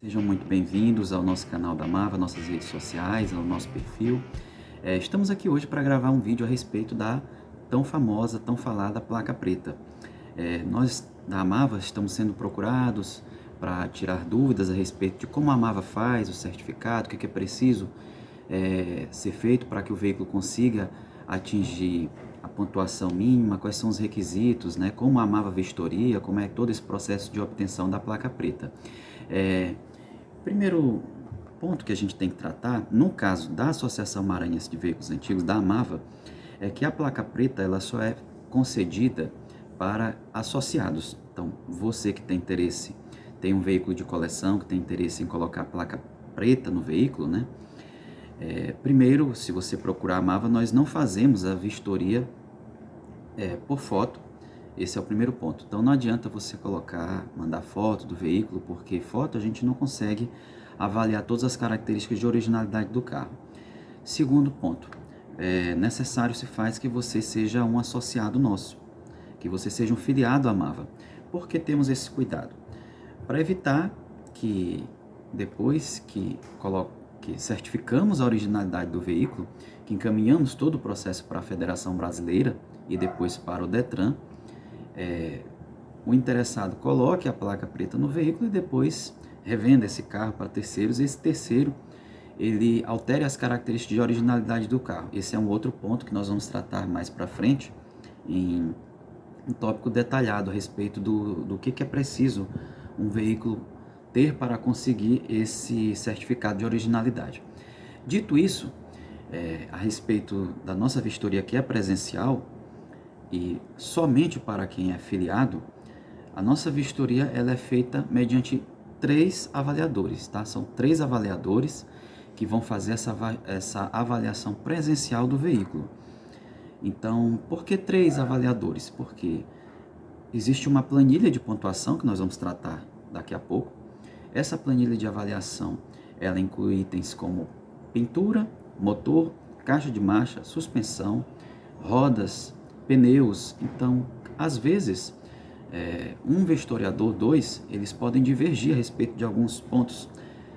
Sejam muito bem-vindos ao nosso canal da Mava, nossas redes sociais, ao nosso perfil. Estamos aqui hoje para gravar um vídeo a respeito da tão famosa, tão falada placa preta. Nós da Mava estamos sendo procurados para tirar dúvidas a respeito de como a Mava faz o certificado, o que é preciso ser feito para que o veículo consiga atingir a pontuação mínima, quais são os requisitos, né? Como a Mava vistoria, como é todo esse processo de obtenção da placa preta. Primeiro ponto que a gente tem que tratar, no caso da Associação Maranhense de Veículos Antigos, da AMAVA, é que a placa preta ela só é concedida para associados. Então, você que tem interesse, tem um veículo de coleção, que tem interesse em colocar a placa preta no veículo, né? Primeiro, se você procurar a AMAVA, nós não fazemos a vistoria por foto. Esse é o primeiro ponto. Então não adianta você mandar foto do veículo, porque foto a gente não consegue avaliar todas as características de originalidade do carro. Segundo ponto, é necessário se faz que você seja um associado nosso, que você seja um filiado à Mava. Por que temos esse cuidado? Para evitar que depois que certificamos a originalidade do veículo, que encaminhamos todo o processo para a Federação Brasileira e depois para o Detran, o interessado coloque a placa preta no veículo e depois revenda esse carro para terceiros. Esse terceiro, ele altere as características de originalidade do carro. Esse é um outro ponto que nós vamos tratar mais para frente em um tópico detalhado a respeito do que é preciso um veículo ter para conseguir esse certificado de originalidade. Dito isso, a respeito da nossa vistoria que é presencial, e somente para quem é filiado, a nossa vistoria ela é feita mediante 3 avaliadores, tá? São 3 avaliadores que vão fazer essa avaliação presencial do veículo. Então, por que 3 avaliadores? Porque existe uma planilha de pontuação que nós vamos tratar daqui a pouco. Essa planilha de avaliação, ela inclui itens como pintura, motor, caixa de marcha, suspensão, rodas, pneus. Então, às vezes, um vistoriador, 2, eles podem divergir a respeito de alguns pontos.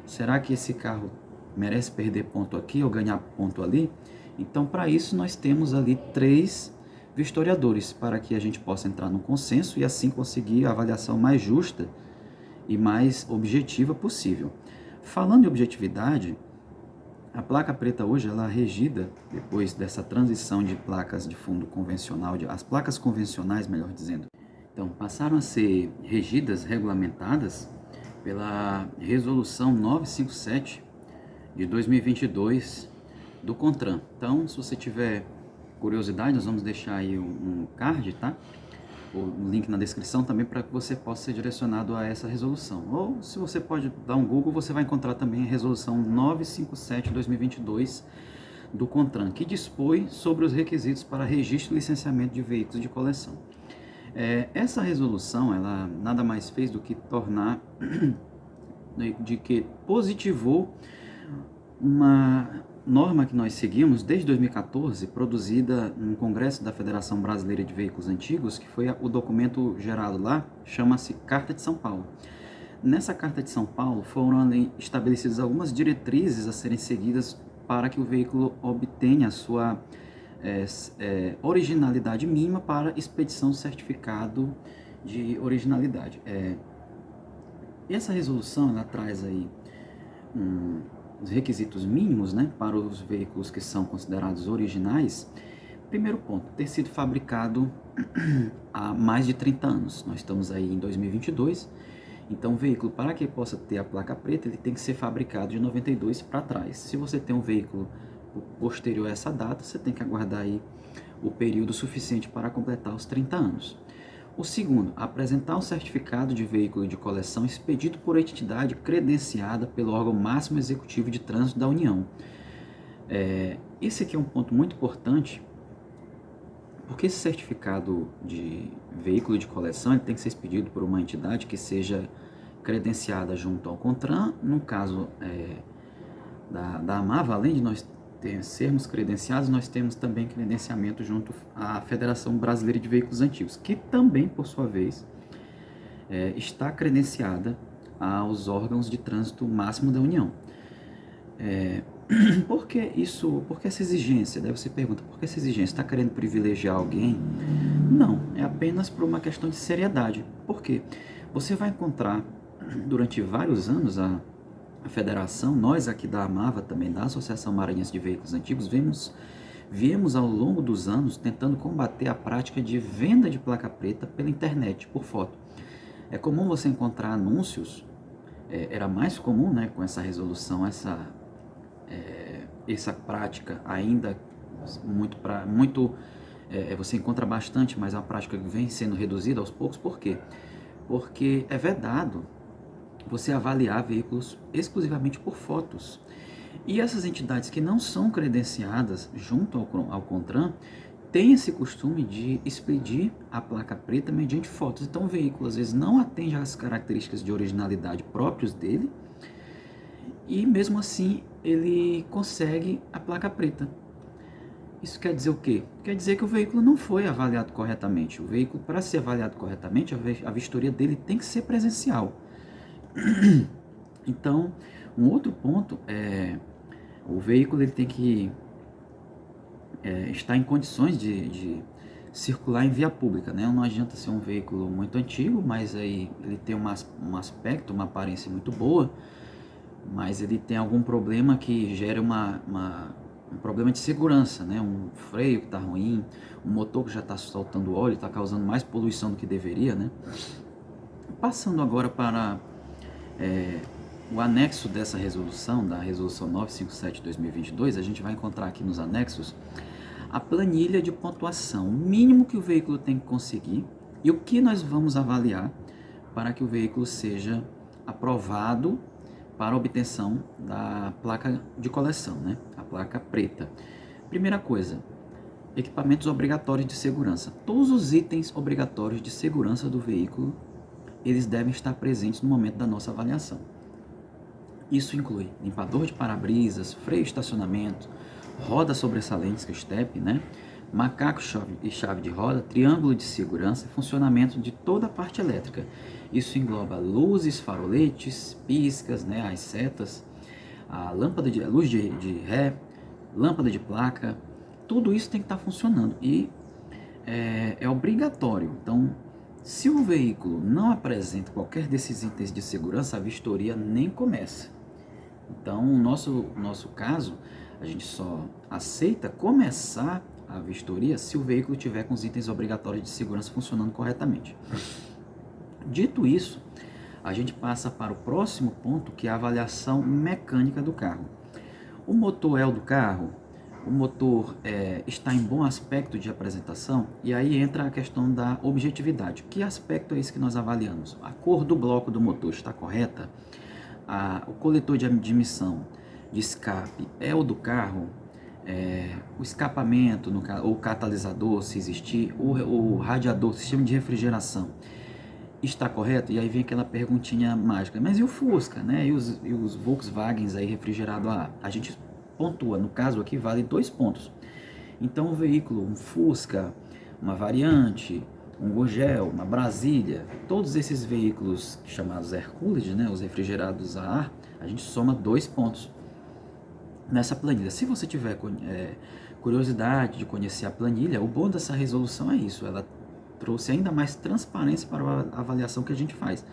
Será que esse carro merece perder ponto aqui ou ganhar ponto ali? Então, para isso, nós temos ali 3 vistoriadores, para que a gente possa entrar no consenso e assim conseguir a avaliação mais justa e mais objetiva possível. Falando em objetividade, a placa preta hoje ela é regida, depois dessa transição de placas de fundo convencional, as placas convencionais, melhor dizendo, então passaram a ser regidas, regulamentadas pela Resolução 957 de 2022 do CONTRAN. Então, se você tiver curiosidade, nós vamos deixar aí um card, tá? O link na descrição também para que você possa ser direcionado a essa resolução. Ou se você pode dar um Google, você vai encontrar também a resolução 957/2022 do CONTRAN, que dispõe sobre os requisitos para registro e licenciamento de veículos de coleção. Essa resolução, ela nada mais fez do que tornar, de que positivou uma norma que nós seguimos desde 2014, produzida no Congresso da Federação Brasileira de Veículos Antigos, que foi o documento gerado lá, chama-se Carta de São Paulo. Nessa Carta de São Paulo foram estabelecidas algumas diretrizes a serem seguidas para que o veículo obtenha a sua originalidade mínima para expedição do certificado de originalidade. E essa resolução ela traz aí os requisitos mínimos, né, para os veículos que são considerados originais. Primeiro ponto, ter sido fabricado há mais de 30 anos. Nós estamos aí em 2022, então o veículo, para que possa ter a placa preta, ele tem que ser fabricado de 92 para trás. Se você tem um veículo posterior a essa data, você tem que aguardar aí o período suficiente para completar os 30 anos. O segundo, apresentar um certificado de veículo de coleção expedido por entidade credenciada pelo órgão máximo executivo de trânsito da União. Esse aqui é um ponto muito importante, porque esse certificado de veículo de coleção ele tem que ser expedido por uma entidade que seja credenciada junto ao CONTRAN. No caso da AMAVA, além de nós sermos credenciados, nós temos também credenciamento junto à Federação Brasileira de Veículos Antigos, que também, por sua vez, está credenciada aos órgãos de trânsito máximo da União. Por que isso? Por que essa exigência? Daí você pergunta, por que essa exigência? Está querendo privilegiar alguém? Não, é apenas por uma questão de seriedade. Por quê? Você vai encontrar durante vários anos a federação, nós aqui da AMAVA também, da Associação Maranhense de Veículos Antigos, viemos ao longo dos anos tentando combater a prática de venda de placa preta pela internet, por foto. É comum você encontrar anúncios, era mais comum, né, com essa resolução, essa prática ainda você encontra bastante, mas é uma prática que vem sendo reduzida aos poucos. Por quê? Porque é vedado você avaliar veículos exclusivamente por fotos. E essas entidades que não são credenciadas junto ao CONTRAN têm esse costume de expedir a placa preta mediante fotos. Então o veículo às vezes não atende às características de originalidade próprias dele e mesmo assim ele consegue a placa preta. Isso quer dizer o quê? Quer dizer que o veículo não foi avaliado corretamente. O veículo, para ser avaliado corretamente, a vistoria dele tem que ser presencial. Então, um outro ponto é o veículo ele tem que estar em condições de circular em via pública, né? Não adianta ser um veículo muito antigo, mas aí ele tem um aspecto, uma aparência muito boa, mas ele tem algum problema que gera um problema de segurança, né? Um freio que está ruim, um motor que já está soltando óleo, está causando mais poluição do que deveria, né? Passando agora para o anexo dessa resolução, da resolução 957 de 2022, a gente vai encontrar aqui nos anexos a planilha de pontuação, o mínimo que o veículo tem que conseguir e o que nós vamos avaliar para que o veículo seja aprovado para a obtenção da placa de coleção, né? A placa preta. Primeira coisa, equipamentos obrigatórios de segurança. Todos os itens obrigatórios de segurança do veículo, eles devem estar presentes no momento da nossa avaliação. Isso inclui limpador de para-brisas, freio de estacionamento, rodas sobressalentes, que é o step, né? Macaco e chave de roda, triângulo de segurança e funcionamento de toda a parte elétrica. Isso engloba luzes, faroletes, piscas, né, as setas, a lâmpada de luz de ré, lâmpada de placa, tudo isso tem que estar funcionando e é obrigatório. Então, se o veículo não apresenta qualquer desses itens de segurança, a vistoria nem começa. Então, no nosso caso, a gente só aceita começar a vistoria se o veículo tiver com os itens obrigatórios de segurança funcionando corretamente. Dito isso, a gente passa para o próximo ponto, que é a avaliação mecânica do carro. O motor é o do carro, o motor está em bom aspecto de apresentação, e aí entra a questão da objetividade. Que aspecto é esse que nós avaliamos? A cor do bloco do motor está correta? O coletor de emissão de escape é o do carro? O escapamento, ou catalisador, se existir, o radiador, o sistema de refrigeração está correto? E aí vem aquela perguntinha mágica, mas e o Fusca, né? E os Volkswagens aí refrigerado a ar? A gente pontua, no caso aqui vale 2 pontos. Então o veículo, um Fusca, uma Variante, um Gurgel, uma Brasília, todos esses veículos chamados Hercules, né, os refrigerados a ar, a gente soma 2 pontos nessa planilha. Se você tiver curiosidade de conhecer a planilha, o bom dessa resolução é isso, ela trouxe ainda mais transparência para a avaliação que a gente faz.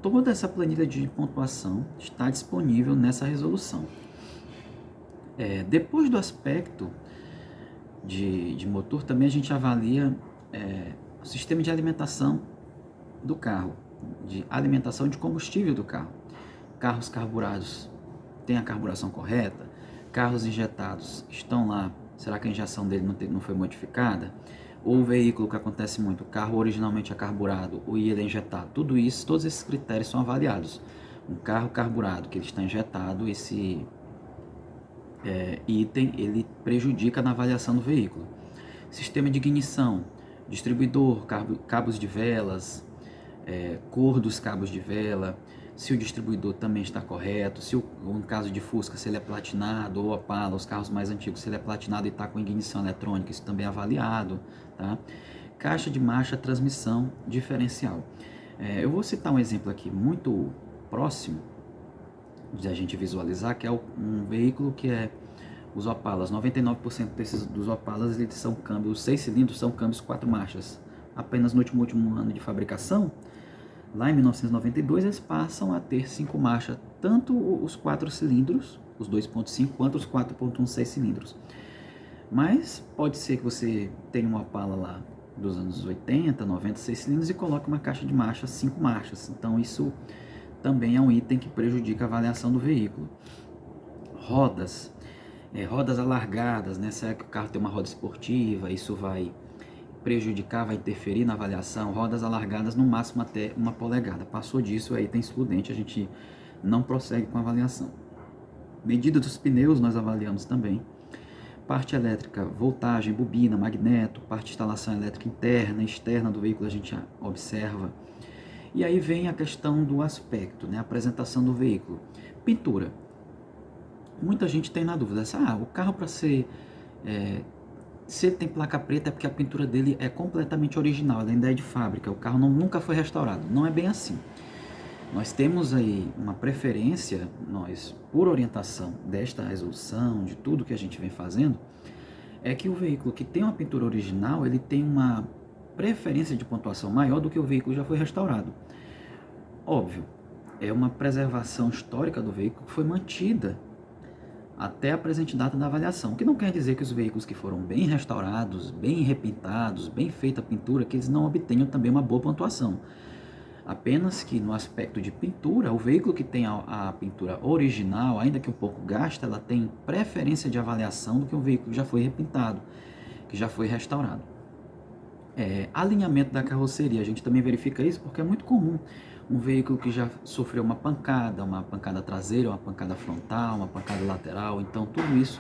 Toda essa planilha de pontuação está disponível nessa resolução. Depois do aspecto de motor, também a gente avalia o sistema de alimentação do carro, de alimentação de combustível do carro. Carros carburados têm a carburação correta? Carros injetados estão lá? Será que a injeção dele não foi modificada? Ou o veículo, que acontece muito, o carro originalmente é carburado ou ele é injetado? Tudo isso, todos esses critérios são avaliados. Um carro carburado, que ele está injetado, esse item ele prejudica na avaliação do veículo. Sistema de ignição, distribuidor, cabos de velas, cor dos cabos de vela, se o distribuidor também está correto, se no caso de Fusca, se ele é platinado, ou Opala, os carros mais antigos, se ele é platinado e está com ignição eletrônica, isso também é avaliado, tá? Caixa de marcha, transmissão, diferencial. Eu vou citar um exemplo aqui muito próximo de a gente visualizar, que é um veículo que é os Opalas. 99% dos Opalas, eles são câmbios, 6 cilindros são câmbios 4 marchas. Apenas no último ano de fabricação, lá em 1992, eles passam a ter 5 marchas, tanto os 4 cilindros, os 2.5, quanto os 4.1 6 cilindros. Mas pode ser que você tenha uma Opala lá dos anos 80, 90, 6 cilindros e coloque uma caixa de marcha 5 marchas. Então isso também é um item que prejudica a avaliação do veículo. Rodas, rodas alargadas, né? Será que o carro tem uma roda esportiva? Isso vai prejudicar, vai interferir na avaliação. Rodas alargadas no máximo até 1 polegada. Passou disso, aí tem excludente, a gente não prossegue com a avaliação. Medida dos pneus nós avaliamos também. Parte elétrica, voltagem, bobina, magneto, parte de instalação elétrica interna e externa do veículo a gente observa. E aí vem a questão do aspecto, né? A apresentação do veículo. Pintura. Muita gente tem na dúvida, o carro para ser... se ele tem placa preta é porque a pintura dele é completamente original, ela ainda é de fábrica, o carro nunca foi restaurado. Não é bem assim. Nós temos aí uma preferência, por orientação desta resolução, de tudo que a gente vem fazendo, é que o veículo que tem uma pintura original, ele tem uma preferência de pontuação maior do que o veículo que já foi restaurado. Óbvio, é uma preservação histórica do veículo que foi mantida até a presente data da avaliação, o que não quer dizer que os veículos que foram bem restaurados, bem repintados, bem feita a pintura, que eles não obtenham também uma boa pontuação. Apenas que no aspecto de pintura, o veículo que tem a pintura original, ainda que um pouco gasta, ela tem preferência de avaliação do que um veículo que já foi repintado, que já foi restaurado. Alinhamento da carroceria, a gente também verifica isso porque é muito comum um veículo que já sofreu uma pancada traseira, uma pancada frontal, uma pancada lateral, então tudo isso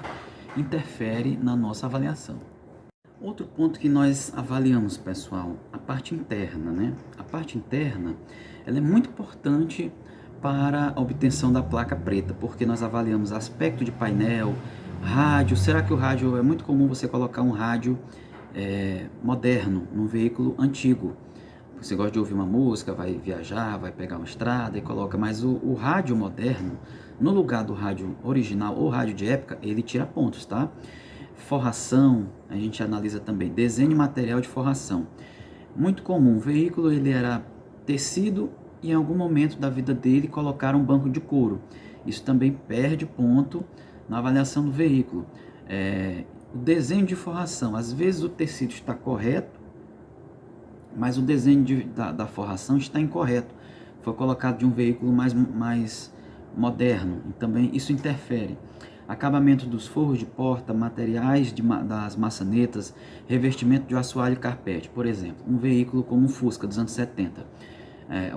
interfere na nossa avaliação. Outro ponto que nós avaliamos, pessoal, a parte interna, né? A parte interna, ela é muito importante para a obtenção da placa preta, porque nós avaliamos aspecto de painel, rádio. Será que o rádio, é muito comum você colocar um rádio moderno num veículo antigo? Você gosta de ouvir uma música, vai viajar, vai pegar uma estrada e coloca, mas o rádio moderno, no lugar do rádio original ou rádio de época, ele tira pontos, tá? Forração, a gente analisa também, desenho e material de forração. Muito comum, o veículo ele era tecido e em algum momento da vida dele colocaram um banco de couro. Isso também perde ponto na avaliação do veículo. O desenho de forração, às vezes o tecido está correto, mas o desenho da forração está incorreto. Foi colocado de um veículo mais moderno, e também isso interfere. Acabamento dos forros de porta, materiais das maçanetas, revestimento de assoalho e carpete. Por exemplo, um veículo como o Fusca dos anos 70.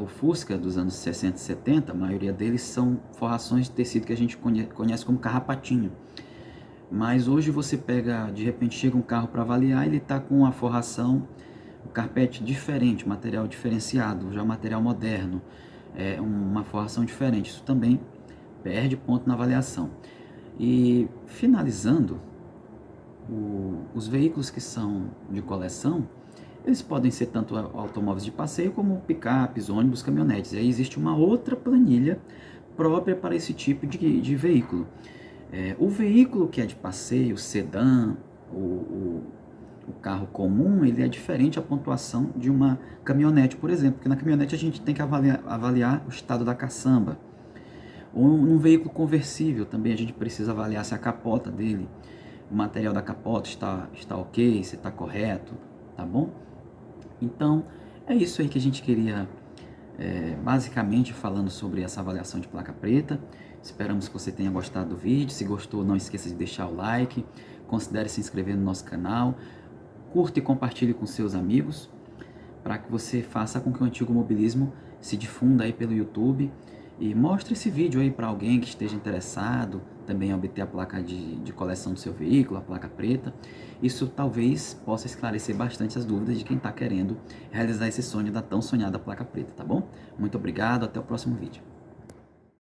O Fusca dos anos 60 e 70, a maioria deles são forrações de tecido que a gente conhece como carrapatinho. Mas hoje você pega, de repente chega um carro para avaliar, ele está com a forração, o carpete diferente, material diferenciado, já material moderno, uma forração diferente. Isso também perde ponto na avaliação. E finalizando, os veículos que são de coleção, eles podem ser tanto automóveis de passeio como picapes, ônibus, caminhonetes. E aí existe uma outra planilha própria para esse tipo de veículo. O veículo que é de passeio, sedã, o carro comum, ele é diferente a pontuação de uma caminhonete, por exemplo, porque na caminhonete a gente tem que avaliar o estado da caçamba. Ou num veículo conversível também a gente precisa avaliar se a capota dele, o material da capota está ok, se está correto, tá bom? Então, é isso aí que a gente queria, basicamente falando sobre essa avaliação de placa preta. Esperamos que você tenha gostado do vídeo. Se gostou, não esqueça de deixar o like, considere se inscrever no nosso canal, curta e compartilhe com seus amigos, para que você faça com que o Antigo Mobilismo se difunda aí pelo YouTube. E mostre esse vídeo aí para alguém que esteja interessado também em obter a placa de coleção do seu veículo, a placa preta. Isso talvez possa esclarecer bastante as dúvidas de quem está querendo realizar esse sonho da tão sonhada placa preta, tá bom? Muito obrigado, até o próximo vídeo.